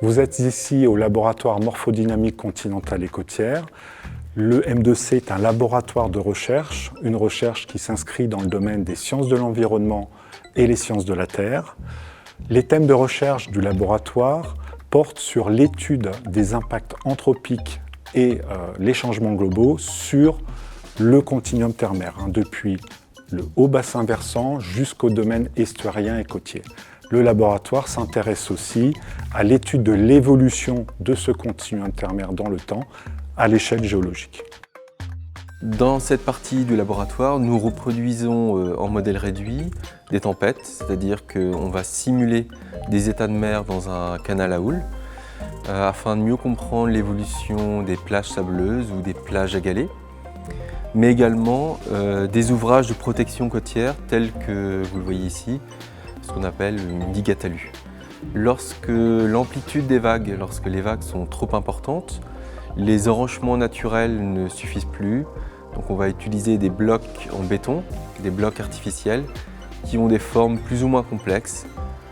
Vous êtes ici au laboratoire morphodynamique continentale et côtière. Le M2C est un laboratoire de recherche, une recherche qui s'inscrit dans le domaine des sciences de l'environnement et les sciences de la Terre. Les thèmes de recherche du laboratoire portent sur l'étude des impacts anthropiques et les changements globaux sur le continuum terre-mer, depuis le haut bassin versant jusqu'au domaine estuarien et côtier. Le laboratoire s'intéresse aussi à l'étude de l'évolution de ce continuum terre-mer dans le temps à l'échelle géologique. Dans cette partie du laboratoire, nous reproduisons en modèle réduit des tempêtes, c'est-à-dire qu'on va simuler des états de mer dans un canal à houles afin de mieux comprendre l'évolution des plages sableuses ou des plages à galets, mais également des ouvrages de protection côtière tels que vous le voyez ici, ce qu'on appelle une digue à talus. Lorsque l'amplitude des vagues, lorsque les vagues sont trop importantes, les enrochements naturels ne suffisent plus, donc on va utiliser des blocs en béton, des blocs artificiels qui ont des formes plus ou moins complexes,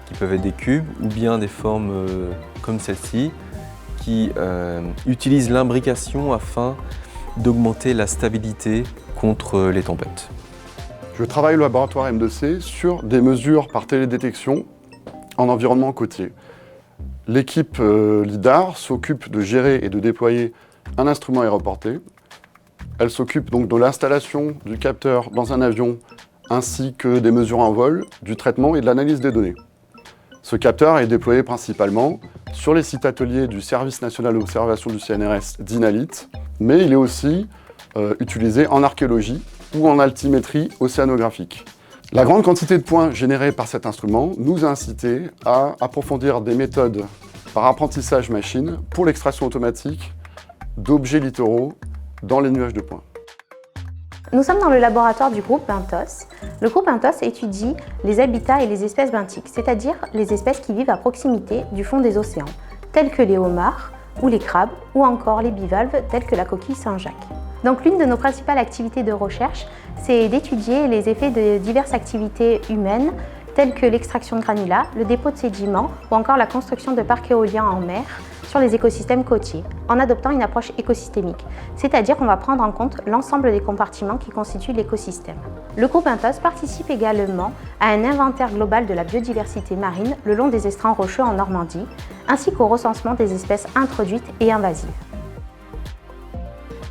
qui peuvent être des cubes ou bien des formes comme celle-ci, qui utilisent l'imbrication afin d'augmenter la stabilité contre les tempêtes. Je travaille au laboratoire M2C sur des mesures par télédétection en environnement côtier. L'équipe LIDAR s'occupe de gérer et de déployer un instrument aéroporté. Elle s'occupe donc de l'installation du capteur dans un avion ainsi que des mesures en vol, du traitement et de l'analyse des données. Ce capteur est déployé principalement sur les sites ateliers du Service national d'observation du CNRS d'Inalit, mais il est aussi utilisé en archéologie ou en altimétrie océanographique. La grande quantité de points générés par cet instrument nous a incité à approfondir des méthodes par apprentissage machine pour l'extraction automatique d'objets littoraux dans les nuages de points. Nous sommes dans le laboratoire du groupe Bentos. Le groupe Bentos étudie les habitats et les espèces benthiques, c'est-à-dire les espèces qui vivent à proximité du fond des océans, telles que les homards ou les crabes, ou encore les bivalves, telles que la coquille Saint-Jacques. Donc l'une de nos principales activités de recherche, c'est d'étudier les effets de diverses activités humaines, telles que l'extraction de granulats, le dépôt de sédiments ou encore la construction de parcs éoliens en mer sur les écosystèmes côtiers, en adoptant une approche écosystémique, c'est-à-dire qu'on va prendre en compte l'ensemble des compartiments qui constituent l'écosystème. Le groupe Bentos participe également à un inventaire global de la biodiversité marine le long des estrans rocheux en Normandie, ainsi qu'au recensement des espèces introduites et invasives.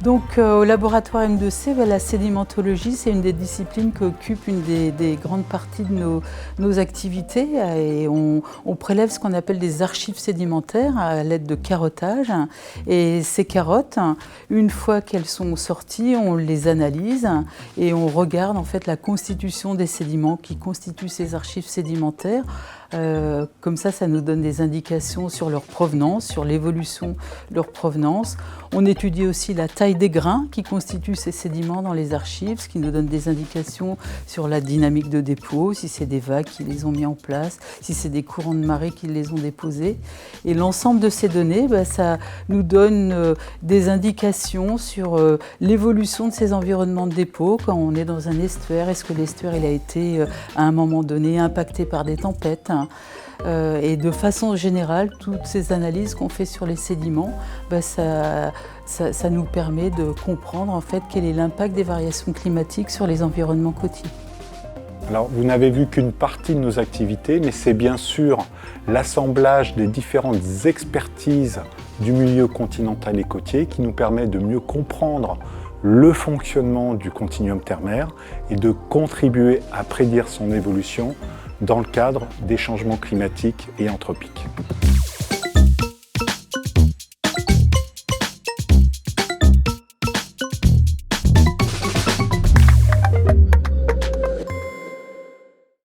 Donc au laboratoire M2C, la sédimentologie, c'est une des disciplines qui occupe une des grandes parties de nos activités et on prélève ce qu'on appelle des archives sédimentaires à l'aide de carottage. Et ces carottes, une fois qu'elles sont sorties, on les analyse et on regarde en fait la constitution des sédiments qui constituent ces archives sédimentaires. Comme ça nous donne des indications sur leur provenance, sur l'évolution de leur provenance. On étudie aussi la taille des grains qui constituent ces sédiments dans les archives, ce qui nous donne des indications sur la dynamique de dépôt, si c'est des vagues qui les ont mis en place, si c'est des courants de marée qui les ont déposés. Et l'ensemble de ces données, ça nous donne des indications sur l'évolution de ces environnements de dépôt quand on est dans un estuaire. Est-ce que l'estuaire il a été à un moment donné impacté par des tempêtes ? Et de façon générale, toutes ces analyses qu'on fait sur les sédiments, ça nous permet de comprendre en fait quel est l'impact des variations climatiques sur les environnements côtiers. Alors, vous n'avez vu qu'une partie de nos activités, mais c'est bien sûr l'assemblage des différentes expertises du milieu continental et côtier qui nous permet de mieux comprendre le fonctionnement du continuum terre-mer et de contribuer à prédire son évolution dans le cadre des changements climatiques et anthropiques.